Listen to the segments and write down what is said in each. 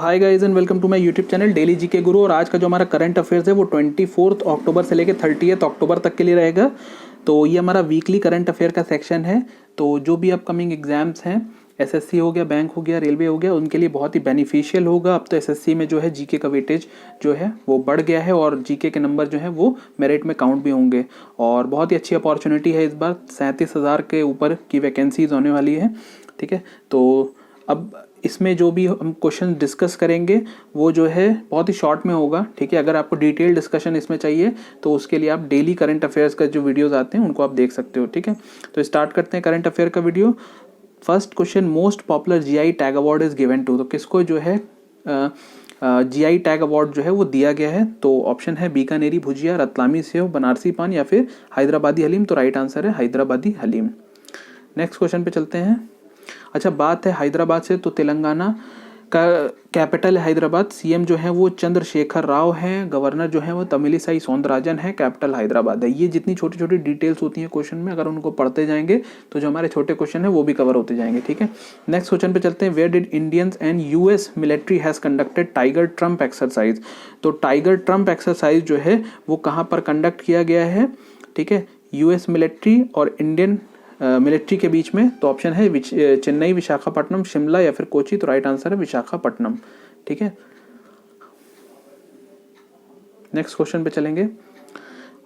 Hi guys and welcome to my YouTube channel daily GK guru. और आज का जो हमारा करंट अफेयर्स है वो 24 अक्टूबर से लेकर 30 अक्टूबर तक के लिए रहेगा। तो ये हमारा वीकली करंट अफेयर का सेक्शन है। तो जो भी अपकमिंग एग्जाम्स हैं, एसएससी हो गया, बैंक हो गया, रेलवे हो गया, उनके लिए बहुत ही बेनिफिशियल होगा। अब तो एसएससी में जो है जीके का वेटेज जो है वो बढ़ गया है और जीके के नंबर जो है वो मेरिट में काउंट भी होंगे। और बहुत ही अच्छी अपॉर्चुनिटी है, इस बार 37,000 के ऊपर की वैकेंसीज होने वाली है। ठीक है, तो अब इसमें जो भी हम क्वेश्चन डिस्कस करेंगे वो जो है बहुत ही शॉर्ट में होगा। ठीक है, अगर आपको डिटेल डिस्कशन इसमें चाहिए तो उसके लिए आप डेली करंट अफेयर्स का जो वीडियोस आते हैं उनको आप देख सकते हो। ठीक है, तो स्टार्ट करते हैं करंट अफेयर का video. First question, most popular GI tag award is given to. तो किसको जो है जीआई टैग अवार्ड जो है वो दिया गया है? तो ऑप्शन है बीकानेरी भुजिया, रतलामी सेव, बनारसी पान या फिर हैदराबादी हलीम। तो राइट आंसर है हैदराबादी हलीम। नेक्स्ट क्वेश्चन पे चलते हैं। अच्छा, बात है हैदराबाद से, तो तेलंगाना का कैपिटल हैदराबाद, सीएम जो है वो चंद्रशेखर राव हैं, गवर्नर जो है वो तमिलिसाई सौंदरराजन है, कैपिटल हैदराबाद है। ये जितनी छोटी छोटी डिटेल्स होती हैं क्वेश्चन में, अगर उनको पढ़ते जाएंगे तो जो हमारे छोटे क्वेश्चन है वो भी कवर होते जाएंगे। ठीक है, नेक्स्ट क्वेश्चन पे चलते हैं। Where did Indians and US military has conducted tiger triumph exercise. तो टाइगर ट्रम्प एक्सरसाइज जो है वो कहाँ पर कंडक्ट किया गया है? ठीक है, यूएस मिलिट्री और इंडियन मिलिट्री के बीच में। तो ऑप्शन है चेन्नई, विशाखापट्टनम, शिमला या फिर कोची। तो राइट आंसर है विशाखापट्टनम। ठीक है, नेक्स्ट क्वेश्चन पे चलेंगे।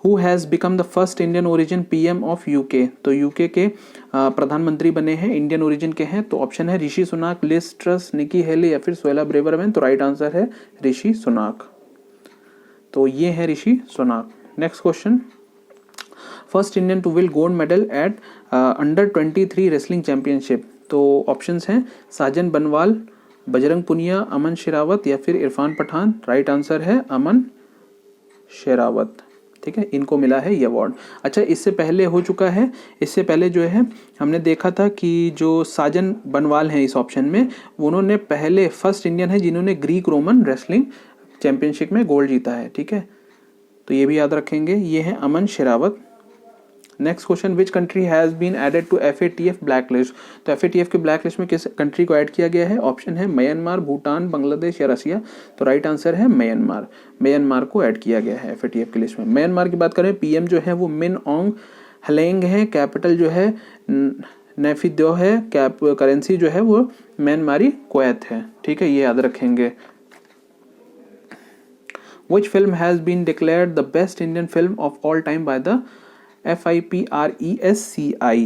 Who has become the first Indian origin PM of UK. तो यूके के प्रधानमंत्री बने हैं, इंडियन ओरिजिन के हैं। तो ऑप्शन है Rishi Sunak, Liz Truss, Nikki Haley या फिर सुएला ब्रेवरमैन। तो राइट आंसर है ऋषि सुनाक। तो ये है Rishi Sunak. Next question, first Indian to will gold medal at under 23 wrestling championship. तो ऑप्शंस हैं साजन बनवाल, बजरंग पुनिया, अमन शेरावत या फिर इरफान पठान। राइट आंसर है अमन शेरावत। ठीक है, इनको मिला है ये अवार्ड। अच्छा, इससे पहले हो चुका है, इससे पहले जो है हमने देखा था कि जो साजन बनवाल हैं इस ऑप्शन में, उन्होंने पहले फर्स्ट इंडियन है जिन्होंने ग्रीक रोमन रेसलिंग चैंपियनशिप में गोल्ड जीता है। ठीक है, तो ये भी याद रखेंगे। ये है Aman Sehrawat. Next question, which country has been added to FATF black list. तो FATF के ब्लैक लिस्ट में किस कंट्री को ऐड किया गया है? ऑप्शन है म्यांमार, भूटान, बांग्लादेश या रसिया। तो राइट आंसर है म्यांमार। म्यांमार को ऐड किया गया है FATF की लिस्ट में। म्यांमार की बात करें, पीएम जो है वो मिन ऑन्ग हलेंग है, कैपिटल जो है नेफिद्यो है, करेंसी जो है वो म्यांमारी क्वैत है। ठीक है, ये याद रखेंगे। Which film has been declared the best Indian film of all time by the FIPRESCI।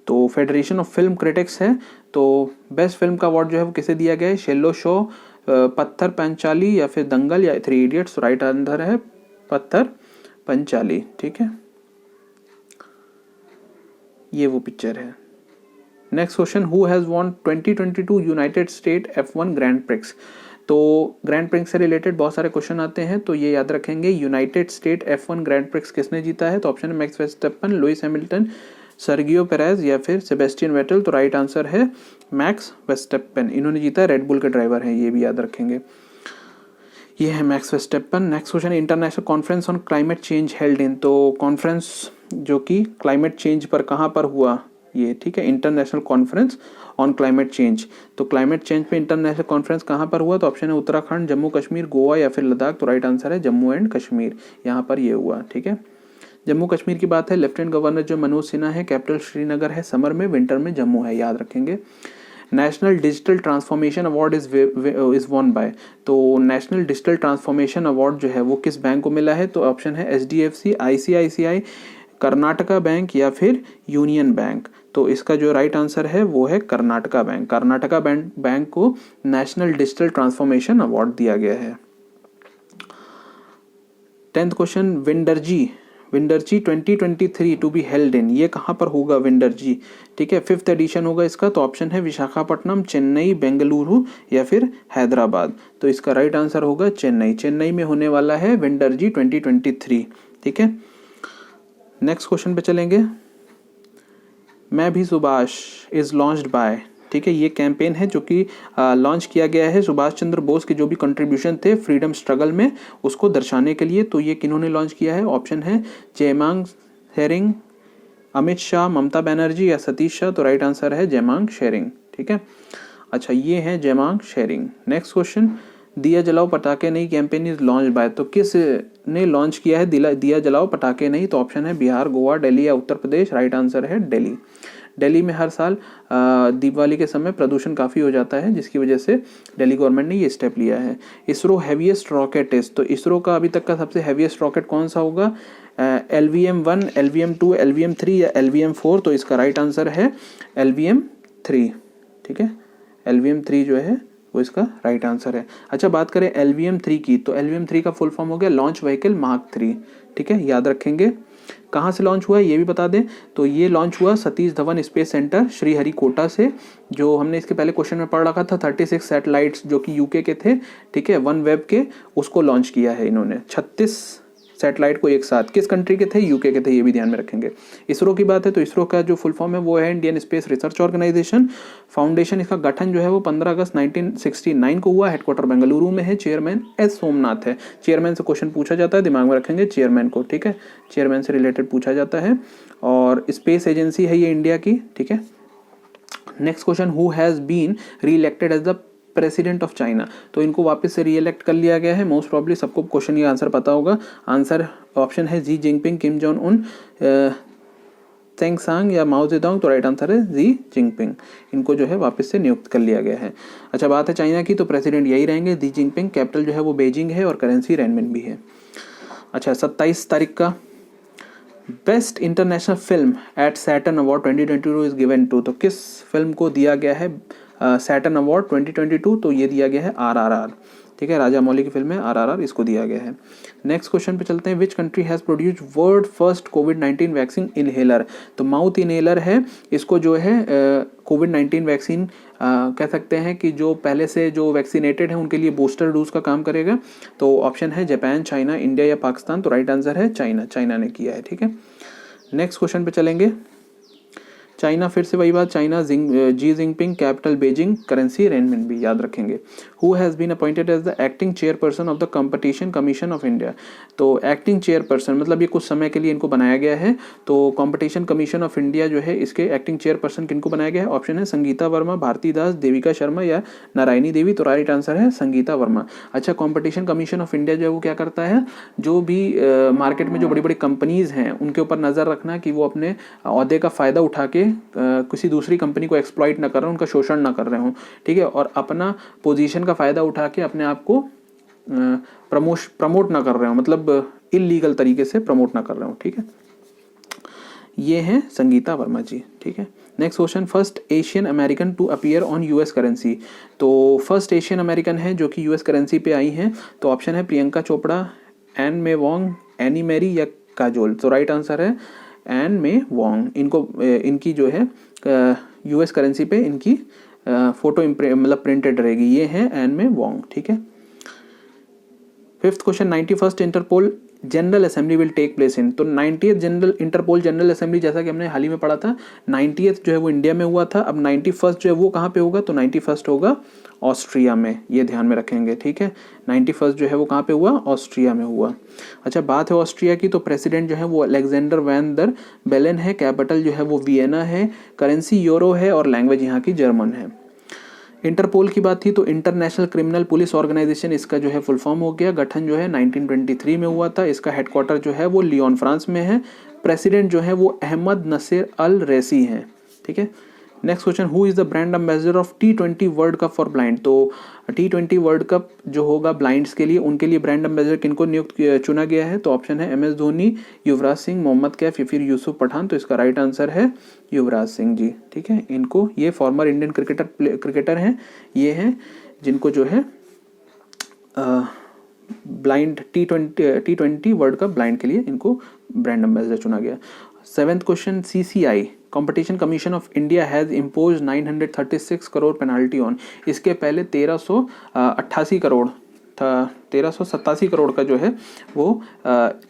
तो फेडरेशन ऑफ फिल्म क्रिटिक्स है। तो बेस्ट फिल्म का अवार्ड जो है वो किसे दिया गया है? शेलो शो, पत्थर पंचाली या फिर दंगल या 3 इडियट्स। राइट आंसर है पत्थर पंचाली। ठीक है, ये वो पिक्चर है। Next question, who has won 2022 United state F1 grand prix. तो ग्रैंड प्रिक्स से रिलेटेड बहुत सारे क्वेश्चन आते हैं, तो ये याद रखेंगे। United state F1 grand prix किसने जीता है? तो ऑप्शन है max Verstappen, Lewis Hamilton, Sergio Perez या फिर सेबेस्टियन वेटल। तो राइट आंसर है मैक्स वर्स्टेपन। इन्होंने जीता है, रेड बुल के ड्राइवर हैं, ये भी याद रखेंगे। ये है max Verstappen. Next question, international conference on climate change held in. तो कॉन्फ्रेंस जो कि क्लाइमेट चेंज पर कहाँ पर हुआ ये? ठीक है, international conference on climate change. तो क्लाइमेट चेंज पे इंटरनेशनल कॉन्फ्रेंस कहाँ पर हुआ? तो ऑप्शन है उत्तराखंड, जम्मू कश्मीर, गोवा या फिर लद्दाख। तो राइट आंसर है जम्मू एंड कश्मीर, यहाँ पर ये हुआ। ठीक है, जम्मू कश्मीर की बात है, लेफ्टिनेंट गवर्नर जो मनोज सिन्हा है, कैपिटल श्रीनगर है, समर में, विंटर में जम्मू है, याद रखेंगे। National digital transformation award is won by. तो नेशनल डिजिटल ट्रांसफॉर्मेशन अवार्ड जो है वो किस बैंक को मिला है? तो ऑप्शन है HDFC, ICICI, कर्नाटका बैंक या फिर यूनियन बैंक। तो इसका जो राइट आंसर है वो है कर्नाटका बैंक। कर्नाटका बैंक को नेशनल डिजिटल ट्रांसफॉर्मेशन अवार्ड दिया गया है। 10th question, Windergy 2023 to be held in. ये कहाँ पर होगा विंडरजी? ठीक है, 5th एडिशन होगा इसका। तो ऑप्शन है विशाखापट्टनम, चेन्नई, बेंगलुरु या फिर हैदराबाद। तो इसका राइट आंसर होगा चेन्नई। चेन्नई में होने वाला है विंडरजी 2023। ठीक है, नेक्स्ट क्वेश्चन पे चलेंगे। मैं भी सुभाष इज लॉन्च्ड बाय। ठीक है, ये कैंपेन है जो कि लॉन्च किया गया है सुभाष चंद्र बोस के जो भी कंट्रीब्यूशन थे फ्रीडम स्ट्रगल में, उसको दर्शाने के लिए। तो ये किन्होंने लॉन्च किया है? ऑप्शन है जयमांग शेरिंग, अमित शाह, ममता बनर्जी या सतीश शाह। तो राइट आंसर है जयमांग शेरिंग। ठीक है, अच्छा, ये है जयमांग शेरिंग। नेक्स्ट क्वेश्चन, दिया जलाओ पटाखे नहीं कैंपेन इज लॉन्च बाय, तो किस ने लॉन्च किया है दिया जलाओ पटाखे नहीं? तो ऑप्शन है बिहार, गोवा, दिल्ली या उत्तर प्रदेश। राइट आंसर है दिल्ली। दिल्ली में हर साल दीपावली के समय प्रदूषण काफ़ी हो जाता है, जिसकी वजह से दिल्ली गवर्नमेंट ने ये स्टेप लिया है। इसरो हैवीएस्ट रॉकेट टेस्ट, तो इसरो का अभी तक का सबसे हैवीएस्ट रॉकेट कौन सा होगा? LVM-1, LVM-2, LVM-3 या LVM-4? तो इसका राइट आंसर है LVM-3। ठीक है, LVM-3 जो है वो इसका राइट आंसर है। अच्छा, बात करें LVM-3 की, तो LVM-3 का फुल फॉर्म हो गया लॉन्च व्हीकल मार्क 3। ठीक है, याद रखेंगे। कहाँ से लॉन्च हुआ है ये भी बता दें, तो ये लॉन्च हुआ सतीश धवन स्पेस सेंटर श्रीहरिकोटा से, जो हमने इसके पहले क्वेश्चन में पढ़ रखा था। 36 सैटेलाइट्स जो कि यूके के थे, ठीक है, वन वेब के, उसको लॉन्च किया है इन्होंने। 36 सैटेलाइट को एक साथ, किस कंट्री के थे? यूके के थे, ये भी ध्यान में रखेंगे। इसरो की बात है तो इसरो का जो फुल फॉर्म है वो है Indian space research organisation foundation. इसका गठन जो है वो 15 अगस्त 1969 को हुआ। हेडक्वार्टर बेंगलुरु में है। चेयरमैन एस सोमनाथ है। चेयरमैन से क्वेश्चन पूछा जाता है, दिमाग में रखेंगे चेयरमैन को। ठीक है, चेयरमैन से रिलेटेड पूछा जाता है। और स्पेस एजेंसी है ये इंडिया की। ठीक है, next question, who has been reelected as the president of China? तो इनको वापस से री इलेक्ट कर लिया गया है। मोस्ट प्रॉब्ली सबको क्वेश्चन का आंसर पता होगा। आंसर ऑप्शन है Xi Jinping, Kim Jong Un, तेंगसांग या माओ जेडोंग। तो राइट आंसर है जी जिनपिंग। इनको जो है वापस से नियुक्त कर लिया गया है। अच्छा, बात है चाइना की, तो प्रेसिडेंट यही रहेंगे जी जिनपिंग। कैपिटल जो है वो बेजिंग है और करेंसी रेनमिन भी है। अच्छा, 27 तारीख का best international film at Saturn award 2022 is given to, तो किस फिल्म को दिया गया है सैटर्न अवार्ड 2022? तो ये दिया गया है RRR। ठीक है, राजा मौली की फिल्म है RRR, इसको दिया गया है। नेक्स्ट क्वेश्चन पे चलते हैं, विच country has produced world first covid vaccine inhaler? तो माउथ इनहेलर है, इसको जो है कोविड-19 वैक्सीन कह सकते हैं कि जो पहले से जो वैक्सीनेटेड है उनके लिए बूस्टर डोज का काम करेगा। तो ऑप्शन है जापान, चाइना, इंडिया या पाकिस्तान। तो राइट आंसर है चाइना। चाइना ने किया है। ठीक है, नेक्स्ट क्वेश्चन पे चलेंगे। चाइना, फिर से वही बात, China Xi Jinping, capital Beijing, currency renminbi भी याद रखेंगे। Who has been appointed as the acting chairperson of the competition commission of India? तो एक्टिंग चेयरपर्सन मतलब ये कुछ समय के लिए इनको बनाया गया है। तो कंपटीशन कमीशन ऑफ इंडिया जो है इसके एक्टिंग चेयरपर्सन किनको बनाया गया है? ऑप्शन है संगीता वर्मा, भारती दास, देविका शर्मा या नारायणी देवी। तो राइट आंसर है संगीता वर्मा। अच्छा, कंपटीशन कमीशन ऑफ इंडिया जो है वो क्या करता है? जो भी मार्केट में जो बड़ी बड़ी कंपनीज हैं उनके ऊपर नज़र रखना कि वो अपने अहदे का फ़ायदा उठा के किसी दूसरी कंपनी को एक्सप्लॉइट ना कर रहे हो, उनका शोषण ना कर रहे हो। ठीक है, और अपना पोजीशन का फ़ायदा उठा के अपने आप को प्रमोट ना कर रहे हो, मतलब इलीगल तरीके से प्रमोट ना कर रहे हो। ठीक है, ये हैं संगीता वर्मा जी। ठीक है, next question, first Asian American to appear on US currency? तो फर्स्ट एशियन अमेरिकन है जो कि यूएस करेंसी पे आई हैं। तो ऑप्शन है प्रियंका चोपड़ा, एन मे वोंग, एनी मैरी या काजोल। तो राइट आंसर है एन मे वोंग। इनकी जो है यूएस करेंसी पे इनकी फोटो मतलब प्रिंटेड रहेगी। ये है एन मे वोंग। ठीक है, fifth question, 91st Interpol general assembly will take place in? तो 90th इंटरपोल जनरल असेंबली, जैसा कि हमने हाल ही में पढ़ा था, 90th जो है वो इंडिया में हुआ था। अब 91st जो है वो कहाँ पे होगा? तो 91st होगा ऑस्ट्रिया में, ये ध्यान में रखेंगे। ठीक है, 91st जो है वो कहाँ पे हुआ? ऑस्ट्रिया में हुआ। अच्छा, बात है ऑस्ट्रिया की, तो प्रेसिडेंट जो है वो अलेक्जेंडर वैन दर बेलेन है। कैपिटल जो है वो वियना है। करेंसी यूरो है और लैंग्वेज यहाँ की जर्मन है। इंटरपोल की बात थी तो इंटरनेशनल क्रिमिनल पुलिस ऑर्गेनाइजेशन इसका जो है फुल फॉर्म हो गया। गठन जो है 1923 में हुआ था। इसका हेडक्वार्टर जो है वो लियोन फ्रांस में है। प्रेसिडेंट जो है वो अहमद नसीर अल रैसी हैं। ठीक है, next question, who is the brand ambassador of T20 world cup for blind? तो T20 वर्ल्ड कप जो होगा ब्लाइंड्स के लिए, उनके लिए ब्रांड एम्बेसडर किनको नियुक्त चुना गया है? तो ऑप्शन है MS धोनी, युवराज सिंह, मोहम्मद कैफ या फिर यूसुफ पठान। तो इसका राइट आंसर है युवराज सिंह जी। ठीक है, इनको, ये फॉर्मर इंडियन क्रिकेटर हैं। ये हैं जिनको जो है blind T20 world cup blind के लिए इनको ब्रांड एम्बेसडर चुना गया। Seventh question, CCI competition commission of India has impose 936 crore penalty on? इसके पहले 1388 करोड़ था, 1387 करोड़ का जो है वो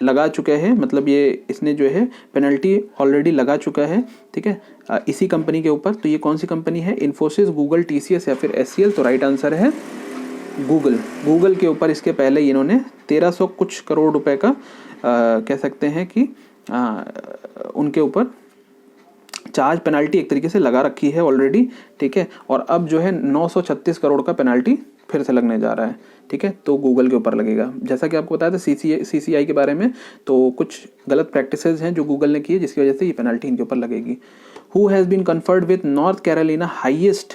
लगा चुके हैं। मतलब ये इसने जो है पेनल्टी ऑलरेडी लगा चुका है। ठीक है, इसी कंपनी के ऊपर। तो ये कौन सी कंपनी है? इन्फोसिस, गूगल, TCS या फिर SCL। तो राइट आंसर है गूगल के ऊपर इसके पहले इन्होंने 1300 कुछ करोड़ रुपए का कह सकते हैं कि उनके ऊपर चार्ज पेनल्टी एक तरीके से लगा रखी है ऑलरेडी। ठीक है, और अब जो है 936 करोड़ का पेनल्टी फिर से लगने जा रहा है, ठीक है, तो गूगल के ऊपर लगेगा। जैसा कि आपको बताया था CCI के बारे में, तो कुछ गलत प्रैक्टिसेस हैं जो गूगल ने की है, जिसकी वजह से ये पेनल्टी इनके ऊपर लगेगी। Who has been conferred with North Carolina highest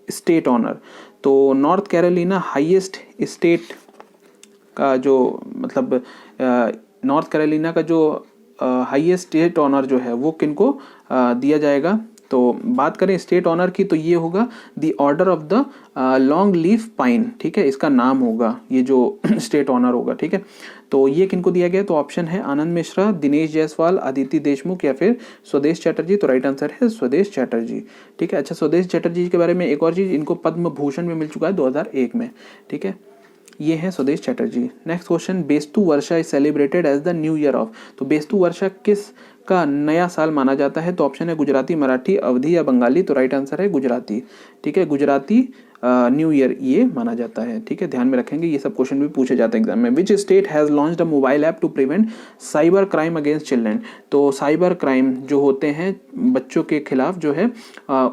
state honour, तो नॉर्थ कैरोलिना हाईएस्ट स्टेट का जो मतलब नॉर्थ कैरोलिना का जो हाईएस्ट स्टेट ऑनर जो है वो किनको दिया जाएगा। तो बात करें स्टेट ऑनर की, तो ये होगा the order of the long leaf pine, ठीक है, इसका नाम होगा ये जो स्टेट ऑनर होगा, ठीक है। तो ये किनको दिया गया, तो ऑप्शन है आनंद मिश्रा, दिनेश जायसवाल, अदिति देशमुख या फिर स्वदेश चैटर्जी। तो राइट आंसर है स्वदेश चैटर्जी, ठीक है। अच्छा, स्वदेश चैटर्जी के बारे में एक और चीज़, इनको पद्म भूषण में मिल चुका है 2001 में, ठीक है। ये है Swadesh Chatterjee. Next question, Bestu Varsha is celebrated as the new year of, तो बेस्तु वर्षा किस का नया साल माना जाता है, तो ऑप्शन है गुजराती, मराठी, अवधी या बंगाली। तो राइट आंसर है गुजराती, ठीक है, गुजराती न्यू ईयर ये माना जाता है, ठीक है, ध्यान में रखेंगे, ये सब क्वेश्चन भी पूछे जाते हैं एग्जाम में। Which state has launched a mobile app to prevent cyber crime against children, तो साइबर क्राइम जो होते हैं बच्चों के खिलाफ जो है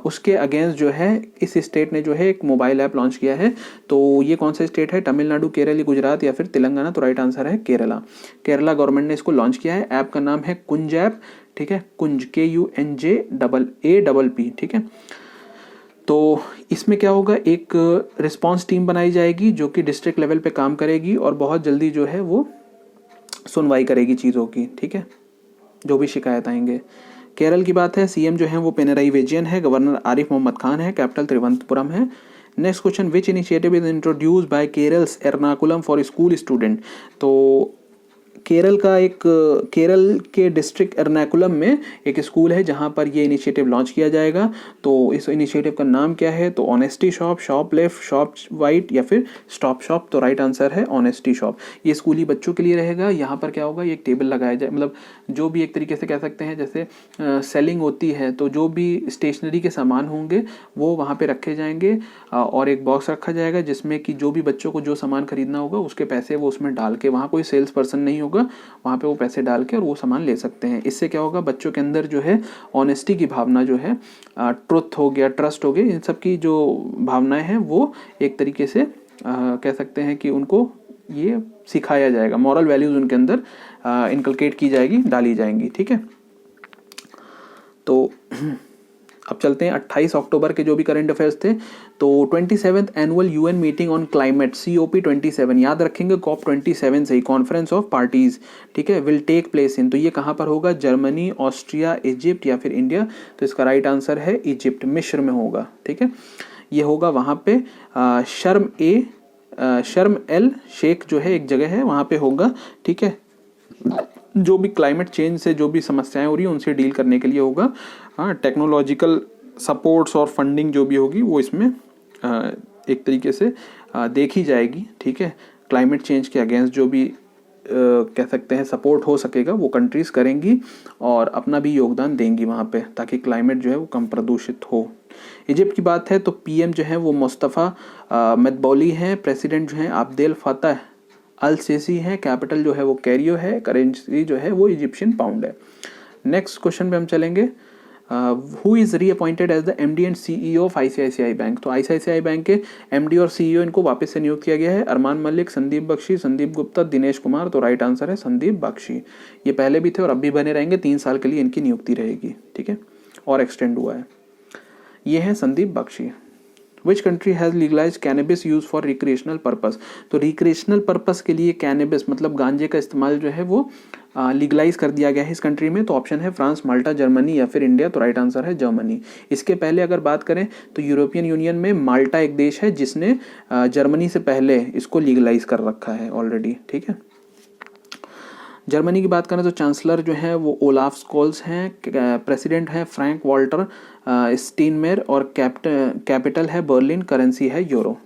उसके अगेंस्ट जो है इस स्टेट ने जो है एक मोबाइल ऐप लॉन्च किया है। तो ये कौन सा स्टेट है, तमिलनाडु, केरल, गुजरात या फिर तेलंगाना। तो राइट आंसर है केरला, केरला गवर्नमेंट ने इसको लॉन्च किया है। ऐप का नाम है कुंज ऐप, ठीक है, कुंज KUNJAAPP, ठीक है। तो इसमें क्या होगा, एक रिस्पांस टीम बनाई जाएगी जो कि डिस्ट्रिक्ट लेवल पे काम करेगी और बहुत जल्दी जो है वो सुनवाई करेगी चीज़ों की, ठीक है, जो भी शिकायत आएंगे। केरल की बात है, CM जो है वो पिनराई विजयन है, गवर्नर आरिफ मोहम्मद खान है, कैपिटल तिरुवनंतपुरम है। Next question, which initiative is introduce by Kerala's Ernakulam for school student, तो केरल के डिस्ट्रिक्ट एर्नाकुलम में एक स्कूल है जहां पर ये इनिशिएटिव लॉन्च किया जाएगा। तो इस इनिशिएटिव का नाम क्या है, तो honesty shop, shop left, shop white या फिर स्टॉप शॉप। तो राइट आंसर है ऑनेस्टी शॉप। ये स्कूली बच्चों के लिए रहेगा। यहाँ पर क्या होगा, ये एक टेबल लगाया जाए, मतलब जो भी एक तरीके से कह सकते हैं जैसे सेलिंग होती है, तो जो भी स्टेशनरी के सामान होंगे वो वहाँ पे रखे जाएंगे और एक बॉक्स रखा जाएगा जिसमें कि जो भी बच्चों को जो सामान खरीदना होगा उसके पैसे वो उसमें डाल के, वहाँ कोई सेल्स पर्सन नहीं होगा, वहाँ पे वो पैसे डाल के और वो सामान ले सकते हैं। इससे क्या होगा, बच्चों के अंदर जो है ऑनेस्टी की भावना जो है, ट्रुथ हो गया, ट्रस्ट हो गया, इन सब की जो भावनाएं हैं वो एक तरीके से कह सकते हैं कि उनको ये सिखाया जाएगा, मॉरल वैल्यूज उनके अंदर इनकलकेट की जाएगी, डाली जाएंगी, ठीक है। तो अब चलते हैं 28 अक्टूबर के जो भी करंट अफेयर्स थे। तो 27th annual UN meeting on climate COP27, याद रखेंगे COP27 से ही, कॉन्फ्रेंस ऑफ पार्टीज, ठीक है, विल टेक प्लेस इन, तो ये कहाँ पर होगा, जर्मनी, ऑस्ट्रिया, इजिप्ट या फिर इंडिया। तो इसका राइट आंसर है इजिप्ट, मिस्र में होगा, ठीक है, ये होगा वहाँ पे शर्म एल शेख जो है एक जगह है वहाँ पे होगा, ठीक है। जो भी क्लाइमेट चेंज से जो भी समस्याएं हो रही हैं उनसे डील करने के लिए होगा। हाँ, टेक्नोलॉजिकल सपोर्ट्स और फंडिंग जो भी होगी वो इसमें एक तरीके से देखी जाएगी, ठीक है। क्लाइमेट चेंज के अगेंस्ट जो भी कह सकते हैं सपोर्ट हो सकेगा वो कंट्रीज़ करेंगी और अपना भी योगदान देंगी वहाँ पे, ताकि क्लाइमेट जो है वो कम प्रदूषित हो। इजिप्ट की बात है तो PM जो है वो मुस्तफ़ा मदबौली हैं, प्रेसिडेंट जो है अब्देल फतह अल सीसी है, कैपिटल जो है वो कैरियो है, करेंसी जो है वो इजिप्शियन पाउंड है। नेक्स्ट क्वेश्चन पे हम चलेंगे, who is reappointed as the MD and CEO of ICICI bank, तो ICICI बैंक के MD और CEO इनको वापस से नियुक्त किया गया है, अरमान मलिक, संदीप बख्शी, संदीप गुप्ता, दिनेश कुमार। तो राइट आंसर है संदीप बख्शी। ये पहले भी थे और अब भी बने रहेंगे, 3 साल के लिए इनकी नियुक्ति रहेगी, ठीक है, और एक्सटेंड हुआ है। ये है Sandeep Bakshi. Which country has legalise cannabis use for recreational purpose, तो रिक्रिएशनल पर्पस के लिए कैनबिस मतलब गांजे का इस्तेमाल जो है वो लीगलाइज कर दिया गया है इस कंट्री में। तो ऑप्शन है फ्रांस, माल्टा, जर्मनी या फिर इंडिया। तो राइट आंसर है जर्मनी। इसके पहले अगर बात करें तो यूरोपियन यूनियन में माल्टा एक देश है जिसने जर्मनी से पहले इसको लीगलाइज कर रखा है ऑलरेडी, ठीक है। जर्मनी की बात करें तो चांसलर जो है वो ओलाफ स्कोल्स हैं, प्रेसिडेंट है फ्रैंक वॉल्टर स्टीनमेयर और कैपिटल है बर्लिन, करेंसी है euro.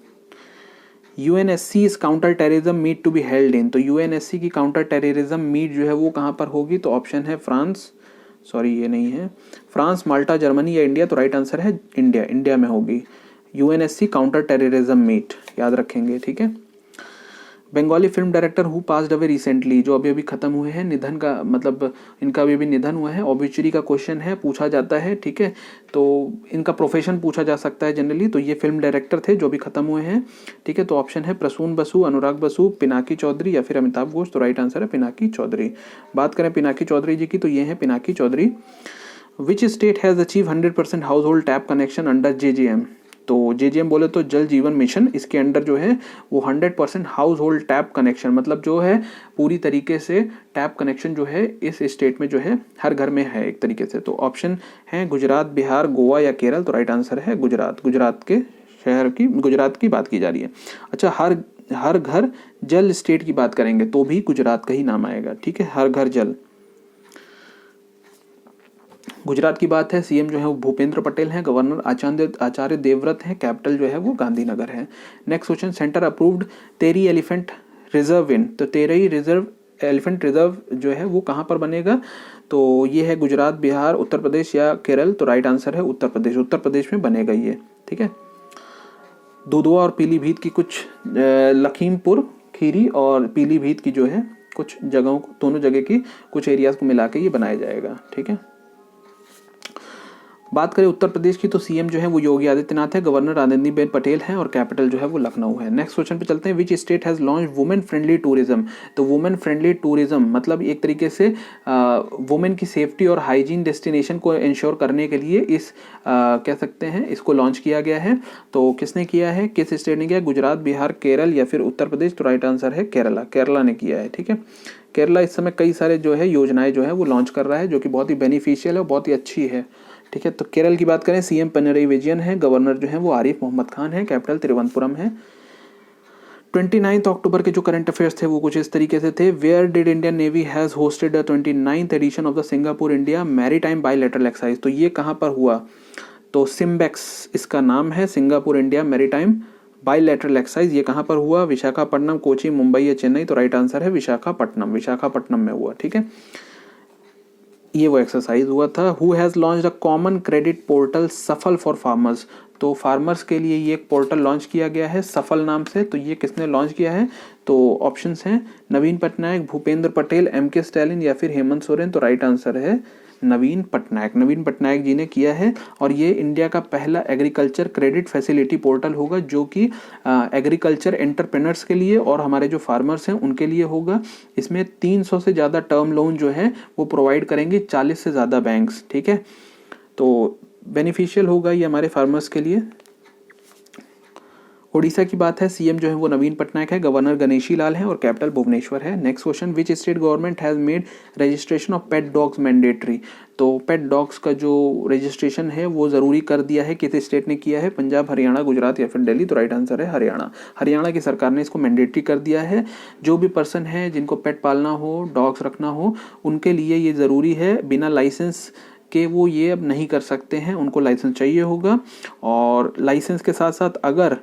UNSC's counter terrorism meet to be held in, तो UNSC की काउंटर टेररिज्म मीट जो है वो कहाँ पर होगी, तो ऑप्शन है फ्रांस, सॉरी ये नहीं है, फ्रांस, माल्टा, जर्मनी या इंडिया। तो राइट आंसर है इंडिया, इंडिया में होगी UNSC काउंटर टेररिज्म मीट, याद रखेंगे, ठीक है। Bengali film director who passed away recently, जो अभी अभी खत्म हुए हैं, निधन का मतलब इनका अभी अभी निधन हुआ है। ऑब्ituary का क्वेश्चन है, पूछा जाता है, ठीक है। तो इनका प्रोफेशन पूछा जा सकता है जनरली। तो ये फिल्म डायरेक्टर थे जो अभी खत्म हुए हैं, ठीक है। तो ऑप्शन है प्रसून बसु, अनुराग बसु, पिनाकी चौधरी या फिर अमिताभ घोष। तो राइट आंसर है पिनाकी चौधरी। बात करें पिनाकी चौधरी जी की, तो ये है Pinaki Chaudhary. Which state has achieve 100% household tap connection under JJM। तो JJM बोले तो जल जीवन मिशन, इसके अंडर जो है वो 100% हाउस होल्ड टैप कनेक्शन, मतलब जो है पूरी तरीके से टैप कनेक्शन जो है इस स्टेट में जो है हर घर में है एक तरीके से। तो ऑप्शन है गुजरात, बिहार, गोवा या केरल। तो राइट आंसर है गुजरात। गुजरात के शहर की, गुजरात की बात की जा रही है। अच्छा, हर घर जल स्टेट की बात करेंगे तो भी गुजरात का ही नाम आएगा, ठीक है। हर घर जल गुजरात की बात है। सीएम जो है वो भूपेंद्र पटेल हैं, गवर्नर आचार्य देवव्रत हैं, कैपिटल जो है वो गांधीनगर है। नेक्स्ट क्वेश्चन, सेंटर अप्रूव्ड तेरी एलिफेंट रिजर्व इन। तो तेरई रिजर्व एलिफेंट रिजर्व जो है वो कहाँ पर बनेगा? तो ये है गुजरात, बिहार, उत्तर प्रदेश या केरल। तो राइट आंसर है उत्तर प्रदेश। उत्तर प्रदेश में बनेगा ये, ठीक है। दुधवा और पीलीभीत की कुछ लखीमपुर खीरी और पीलीभीत की जो है कुछ जगहों को, दोनों जगह की कुछ एरियाज को मिला के ये बनाया जाएगा, ठीक है। बात करें उत्तर प्रदेश की, तो सीएम जो है वो योगी आदित्यनाथ है, गवर्नर आनंदीबेन पटेल हैं और कैपिटल जो है वो लखनऊ है। नेक्स्ट क्वेश्चन पे चलते हैं, विच state has launch women friendly tourism. तो वुमेन फ्रेंडली टूरिज्म मतलब एक तरीके से वुमेन की सेफ्टी और हाइजीन डेस्टिनेशन को इंश्योर करने के लिए कह सकते हैं इसको लॉन्च किया गया है। तो किसने किया है, किस स्टेट ने किया? गुजरात, बिहार, केरल या फिर उत्तर प्रदेश। तो राइट आंसर है केरला। केरला ने किया है, ठीक है। केरला इस समय कई सारे जो है योजनाएं जो है वो लॉन्च कर रहा है, जो कि बहुत ही बेनिफिशियल है और बहुत ही अच्छी है, ठीक है। तो केरल की बात करें, सीएम पिनरई विजयन है, गवर्नर जो है वो आरिफ मोहम्मद खान है, कैपिटल तिरुवनंतपुरम है। 29 अक्टूबर के जो करंट अफेयर्स थे वो कुछ इस तरीके से थे। Where did Indian navy has hosted the 29th edition of the Singapore India maritime bilateral exercise. तो ये कहाँ पर हुआ? तो सिम्बेक्स इसका नाम है, Singapore India maritime bilateral exercise. ये कहाँ पर हुआ? विशाखापट्टनम, कोची, मुंबई या चेन्नई। तो राइट आंसर है विशाखापट्टनम। विशाखापट्टनम में हुआ, ठीक है। ये वो एक्सरसाइज हुआ था। Who has launch the common credit portal सफल फॉर फार्मर्स। तो फार्मर्स के लिए ये एक पोर्टल लॉन्च किया गया है सफल नाम से। तो ये किसने लॉन्च किया है? तो ऑप्शंस हैं नवीन पटनायक, भूपेंद्र पटेल, MK स्टैलिन या फिर हेमंत सोरेन। तो राइट आंसर है नवीन पटनायक। नवीन पटनायक जी ने किया है और ये इंडिया का पहला एग्रीकल्चर क्रेडिट फैसिलिटी पोर्टल होगा, जो कि एग्रीकल्चर एंटरप्रेनर्स के लिए और हमारे जो फार्मर्स हैं उनके लिए होगा। इसमें 300 से ज़्यादा टर्म लोन जो है वो प्रोवाइड करेंगे 40 से ज़्यादा बैंक्स, ठीक है। तो बेनिफिशियल होगा ये हमारे फार्मर्स के लिए। ओडिशा की बात है, सीएम जो है वो नवीन पटनायक है, गवर्नर गणेशी लाल है और कैपिटल भुवनेश्वर है। Next question, which state government has made registration of pet dogs mandatory. तो पेट डॉग्स का जो रजिस्ट्रेशन है वो ज़रूरी कर दिया है, किस स्टेट ने किया है? पंजाब, हरियाणा, गुजरात या फिर दिल्ली। तो राइट आंसर है हरियाणा। हरियाणा की सरकार ने इसको मैंडेटरी कर दिया है। जो भी पर्सन है जिनको पेट पालना हो, डॉग्स रखना हो, उनके लिए ये ज़रूरी है। बिना लाइसेंस कि वो ये अब नहीं कर सकते हैं, उनको लाइसेंस चाहिए होगा। और लाइसेंस के साथ साथ अगर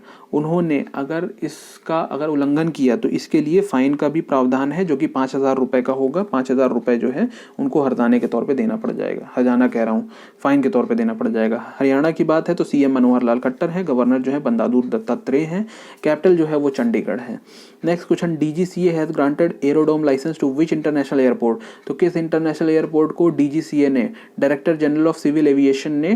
इसका उल्लंघन किया तो इसके लिए फ़ाइन का भी प्रावधान है, जो कि 5,000 रुपये का होगा। 5,000 रुपये जो है उनको हर्जाने के तौर पे देना पड़ जाएगा। हर्जाना कह रहा हूँ, फ़ाइन के तौर पे देना पड़ जाएगा। हरियाणा की बात है तो सीएम मनोहर लाल खट्टर है, गवर्नर जो है बंदारू दत्तात्रेय हैं, कैपिटल जो है वो चंडीगढ़ है। Next question, DGCA has granted aerodrome licence to which international airport. तो किस इंटरनेशनल एयरपोर्ट को DGCA ने, director general of civil aviation ने,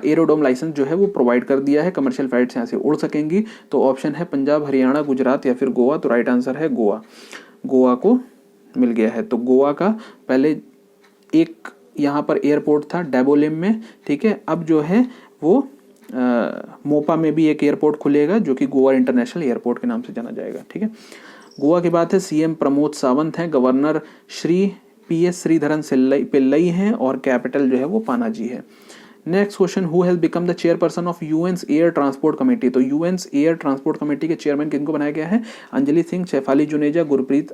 एरोडोम लाइसेंस जो है वो प्रोवाइड कर दिया है। कमर्शियल फ्लाइट्स यहाँ से उड़ सकेंगी। तो ऑप्शन है पंजाब, हरियाणा, गुजरात या फिर गोवा। तो राइट आंसर है गोवा। गोवा को मिल गया है। तो गोवा का पहले एक यहाँ पर एयरपोर्ट था डैबोलिम में, ठीक है। अब जो है वो मोपा में भी एक एयरपोर्ट खुलेगा, जो कि गोवा इंटरनेशनल एयरपोर्ट के नाम से जाना जाएगा, ठीक है। गोवा की बात है, सीएम प्रमोद सावंत हैं, गवर्नर श्री PS श्रीधरन पिल्लई हैं और कैपिटल जो है वो पानाजी है। Next question, who has become the chairperson of UN's air transport committee. तो यूएन्स एयर ट्रांसपोर्ट कमेटी के चेयरमैन किनको बनाया गया है? अंजलि सिंह, शेफाली जुनेजा, गुरप्रीत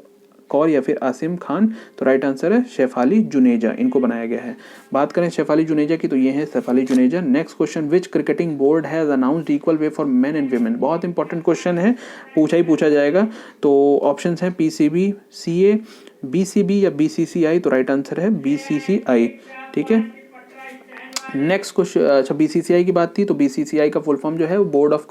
कौर या फिर आसिम खान। तो राइट आंसर है शेफाली जुनेजा, इनको बनाया गया है। बात करें शेफाली जुनेजा की तो ये है Shefali Juneja. Next question, which cricketing board has announced equal pay for men and women. बहुत इंपॉर्टेंट क्वेश्चन है, पूछा जाएगा। तो ऑप्शंस हैं PCB, CA, BCB या BCCI। तो राइट आंसर है BCCI, ठीक है। नेक्स्ट क्वेश्चन, अच्छा बीसीसीआई की बात थी, तो बीसीसीआई का फुल फॉर्म जो है वो board of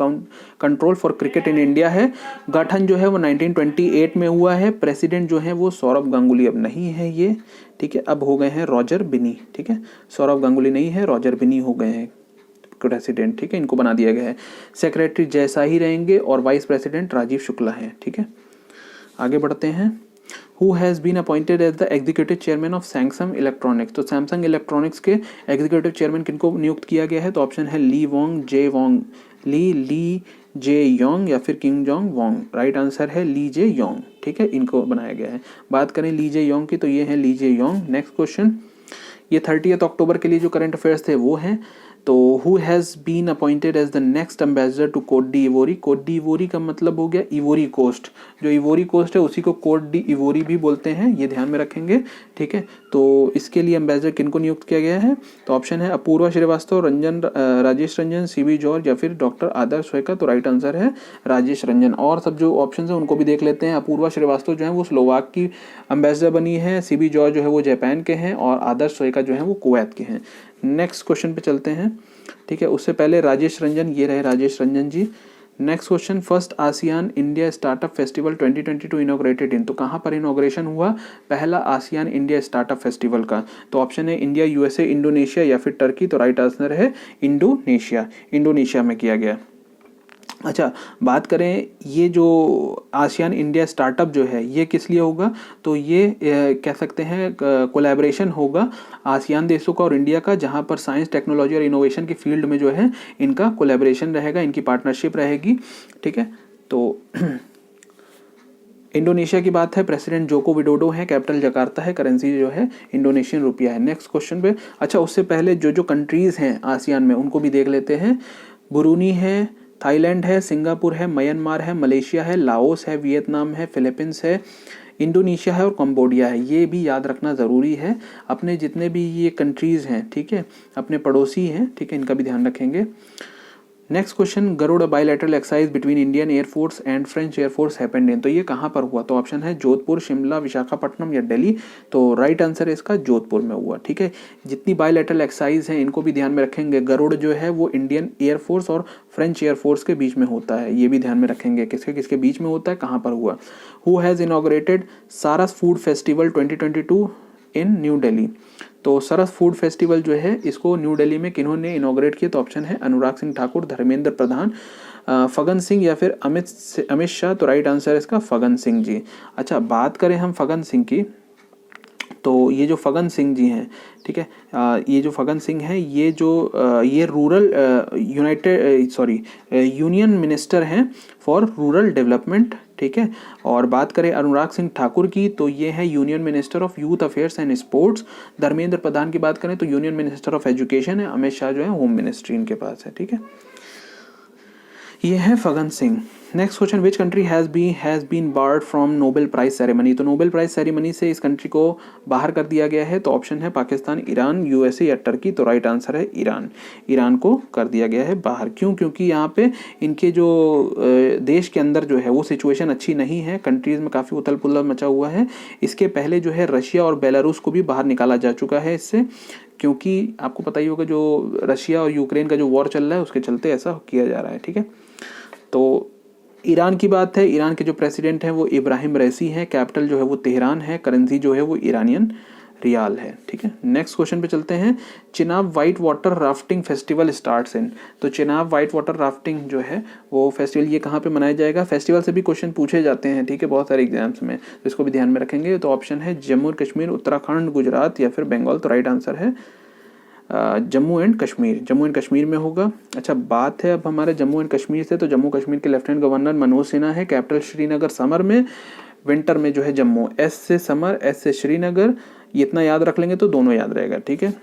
control for cricket in India है। गठन जो है वो 1928 में हुआ है। प्रेसिडेंट जो है वो सौरभ गांगुली अब नहीं है ये, ठीक है, अब हो गए हैं रॉजर बिनी, ठीक है, सौरभ गांगुली नहीं है, रॉजर बिनी हो गए हैं प्रेसिडेंट, ठीक है, इनको बना दिया गया है। सेक्रेटरी जैसा ही रहेंगे और वाइस प्रेसिडेंट राजीव शुक्ला है, ठीक है। आगे बढ़ते हैं। Who has been appointed as the executive chairman of Samsung Electronics? तो सैमसंग इलेक्ट्रॉनिक्स के एग्जीक्यूटिव चेयरमैन किनको नियुक्त किया गया है? तो ऑप्शन है ली वोंग, जे वोंग, ली जे योंग या फिर king Jong Wong. Right answer है ली जे योंग, ठीक है, इनको बनाया गया है। बात करें ली जे योंग की, तो ये है ली जे योंग। नेक्स्ट क्वेश्चन, ये 30 अक्टूबर के लिए जो करंट अफेयर्स थे वो हैं। तो who has been appointed as the next ambassador to Cote d'Ivoire? Cote d'Ivoire का मतलब हो गया इवोरी कोस्ट, जो इवोरी कोस्ट है उसी को कोट डी इवोरी भी बोलते हैं, ये ध्यान में रखेंगे, ठीक है। तो इसके लिए एम्बेसडर किनको नियुक्त किया गया है? तो ऑप्शन है अपूर्वा श्रीवास्तव, राजेश रंजन, सीबी जॉर्ज या फिर डॉक्टर आदर्श स्वेका। तो राइट आंसर है राजेश रंजन। और सब जो ऑप्शन है उनको भी देख लेते हैं। अपूर्वा श्रीवास्तव जो है वो स्लोवाक की एम्बेसडर बनी है, सीबी जॉर्ज जो है वो जापान के हैं और आदर्श स्वेका जो है वो कुवैत के हैं। नेक्स्ट क्वेश्चन पे चलते हैं, ठीक है। उससे पहले राजेश रंजन, ये रहे Rajesh Ranjan ji. Next question, first ASEAN India startup festival 2022 inaugurated in? तो कहाँ पर इनॉग्रेशन हुआ पहला आसियान इंडिया स्टार्टअप फेस्टिवल का? तो ऑप्शन है इंडिया, यूएसए, इंडोनेशिया या फिर टर्की। तो राइट आंसर है इंडोनेशिया, इंडोनेशिया में किया गया। अच्छा, बात करें ये जो आसियान इंडिया स्टार्टअप जो है ये किस लिए होगा? तो ये कह सकते हैं कोलैबोरेशन होगा आसियान देशों का और इंडिया का, जहां पर साइंस, टेक्नोलॉजी और इनोवेशन के फील्ड में जो है इनका कोलैबोरेशन रहेगा, इनकी पार्टनरशिप रहेगी, ठीक है। तो इंडोनेशिया की बात है, प्रेसिडेंट जोको विडोडो है, कैपिटल जकार्ता है, करेंसी जो है इंडोनेशियन रुपया है। नेक्स्ट क्वेश्चन पे, अच्छा उससे पहले जो जो कंट्रीज़ हैं आसियान में उनको भी देख लेते हैं। बुरूनी है, थाईलैंड है, सिंगापुर है, म्यांमार है, मलेशिया है, लाओस है, वियतनाम है, फिलीपींस है, इंडोनेशिया है और कंबोडिया है। ये भी याद रखना ज़रूरी है। अपने जितने भी ये कंट्रीज़ हैं, ठीक है, अपने पड़ोसी हैं, ठीक है, इनका भी ध्यान रखेंगे। Next question, Garuda bilateral exercise between Indian air force and French air force happened in? तो ये कहाँ पर हुआ? तो ऑप्शन है जोधपुर, शिमला, विशाखापट्टनम या दिल्ली। तो राइट आंसर है इसका जोधपुर में हुआ, ठीक है। जितनी बायलैटरल एक्सरसाइज हैं इनको भी ध्यान में रखेंगे। गरुड़ जो है वो इंडियन एयरफोर्स और फ्रेंच एयरफोर्स के बीच में होता है, ये भी ध्यान में रखेंगे किसके किसके बीच में होता है, कहाँ पर हुआ। हु हैज़ इनॉग्रेटेड सारस फूड फेस्टिवल 2022 इन न्यू दिल्ली? तो सरस फूड फेस्टिवल जो है इसको न्यू दिल्ली में किन्होंने इनॉग्रेट किया? तो ऑप्शन है अनुराग सिंह ठाकुर, धर्मेंद्र प्रधान, फगन सिंह या फिर अमित शाह। तो राइट आंसर है इसका फगन सिंह जी। अच्छा, बात करें हम फगन सिंह की, तो ये जो फगन सिंह जी हैं, ठीक है, ये जो फगन सिंह हैं ये जो ये रूरल यूनियन मिनिस्टर हैं फॉर रूरल डेवलपमेंट, ठीक है। और बात करें अनुराग सिंह ठाकुर की, तो ये है union minister of youth affairs and sports. Dharmendra Pradhan की बात करें तो यूनियन मिनिस्टर ऑफ एजुकेशन है। अमित शाह जो है होम मिनिस्ट्री इनके पास है, ठीक है। ये है Fagan Singh. Next question, which country has been barred from Nobel prize ceremony? तो नोबेल प्राइज सेरेमनी से इस कंट्री को बाहर कर दिया गया है। तो ऑप्शन है पाकिस्तान, ईरान, यूएसए या टर्की। तो राइट आंसर है ईरान, ईरान को कर दिया गया है बाहर। क्यों? क्योंकि यहाँ पे इनके जो देश के अंदर जो है वो सिचुएशन अच्छी नहीं है, कंट्रीज़ में काफ़ी उथल पुथल मचा हुआ है। इसके पहले जो है रशिया और बेलारूस को भी बाहर निकाला जा चुका है इससे, क्योंकि आपको पता ही होगा जो रशिया और यूक्रेन का जो वॉर चल रहा है उसके चलते ऐसा किया जा रहा है, ठीक है। तो ईरान की बात है, ईरान के जो प्रेसिडेंट हैं वो इब्राहिम रईसी हैं, कैपिटल जो है वो तेहरान है, करेंसी जो है वो ईरानियन रियाल है, ठीक है। नेक्स्ट क्वेश्चन पे चलते हैं। Chenab white water rafting festival starts in? तो चिनाब वाइट वाटर राफ्टिंग जो है वो फेस्टिवल ये कहाँ पे मनाया जाएगा? फेस्टिवल से भी क्वेश्चन पूछे जाते हैं, ठीक है, बहुत सारे एग्जाम्स में, तो इसको भी ध्यान में रखेंगे। तो ऑप्शन है जम्मू एंड कश्मीर, उत्तराखंड, गुजरात या फिर बंगाल। तो राइट आंसर है जम्मू एंड कश्मीर, जम्मू एंड कश्मीर में होगा। अच्छा, बात है अब हमारे जम्मू एंड कश्मीर से, तो जम्मू कश्मीर के लेफ्टिनेंट गवर्नर मनोज सिन्हा है, कैपिटल श्रीनगर समर में, विंटर में जो है जम्मू। एस से समर, एस से श्रीनगर, ये इतना याद रख लेंगे तो दोनों याद रहेगा, ठीक है।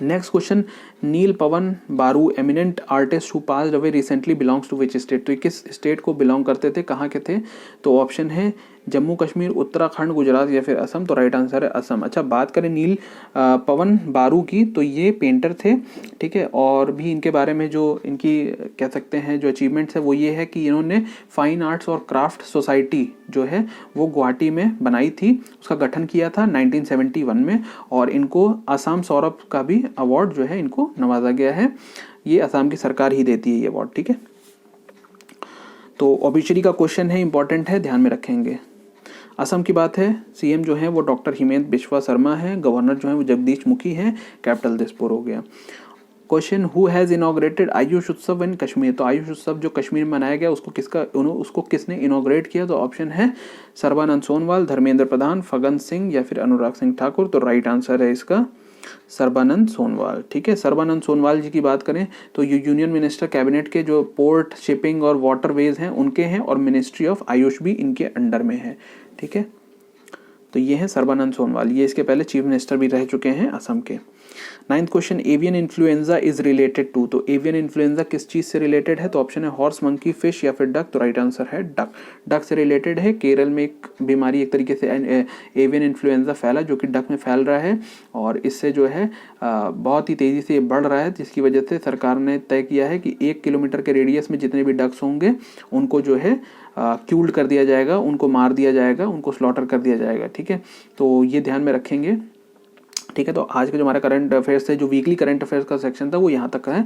Next question, Neel Pawan Baruah eminent artist who passed away recently belongs to which state? तो किस स्टेट को बिलोंग करते थे, कहाँ के थे? तो ऑप्शन है जम्मू कश्मीर, उत्तराखंड, गुजरात या फिर असम? तो राइट आंसर है असम। अच्छा, बात करें नील पवन बारू की, तो ये पेंटर थे, ठीक है। और भी इनके बारे में जो इनकी कह सकते हैं जो अचीवमेंट्स है वो ये है कि इन्होंने फाइन आर्ट्स और क्राफ्ट सोसाइटी जो है वो गुवाहाटी में बनाई थी, उसका गठन किया था 1971 में, और इनको असम सौरभ का भी अवार्ड जो है इनको नवाजा गया है। ये असम की सरकार ही देती है ये अवार्ड, ठीक है। तो ऑबिचुरी का क्वेश्चन है, इंपॉर्टेंट है, ध्यान में रखेंगे। असम की बात है, सीएम जो है वो डॉक्टर हिमंत बिस्वा शर्मा है, गवर्नर जो है वो जगदीश मुखी है, कैपिटल दिसपुर हो गया। Question, who has inaugurated Ayush उत्सव इन कश्मीर? तो आयुष उत्सव जो कश्मीर में मनाया गया उसको किसने इनॉग्रेट किया? तो ऑप्शन है सर्बानंद सोनोवाल, धर्मेंद्र प्रधान, फग्गन सिंह या फिर अनुराग सिंह ठाकुर? तो राइट आंसर है इसका सर्बानंद सोनोवाल, ठीक है। सर्बानंद सोनोवाल जी की बात करें तो ये यूनियन मिनिस्टर कैबिनेट के जो पोर्ट, शिपिंग और वाटरवेज हैं उनके हैं, और मिनिस्ट्री ऑफ आयुष भी इनके अंडर में है, ठीक है। तो ये है सर्बानंद सोनोवाल, ये इसके पहले चीफ मिनिस्टर भी रह चुके हैं असम के। 9th question, avian influenza is related to? तो एवियन इन्फ्लुएंजा किस चीज से रिलेटेड है? तो ऑप्शन है हॉर्स, मंकी, फिश या फिर डक? तो राइट आंसर है डक। डक से रिलेटेड है। केरल में एक बीमारी एक तरीके से एवियन इन्फ्लुएंजा फैला जो कि डक में फैल रहा है, और इससे जो है बहुत ही तेजी से बढ़ रहा है, जिसकी वजह से सरकार ने तय किया है कि 1 किलोमीटर के रेडियस में जितने भी डक्स होंगे उनको जो है क्यूल्ड कर दिया जाएगा, उनको मार दिया जाएगा, उनको स्लॉटर कर दिया जाएगा, ठीक है। तो ये ध्यान में रखेंगे, ठीक है। तो आज का जो हमारा करंट अफेयर्स है, जो वीकली करंट अफेयर्स का सेक्शन था वो यहाँ तक है।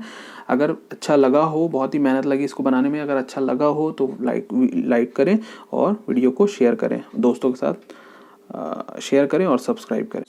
अगर अच्छा लगा हो, बहुत ही मेहनत लगी इसको बनाने में, अगर अच्छा लगा हो तो लाइक करें और वीडियो को शेयर करें, दोस्तों के साथ शेयर करें और सब्सक्राइब करें।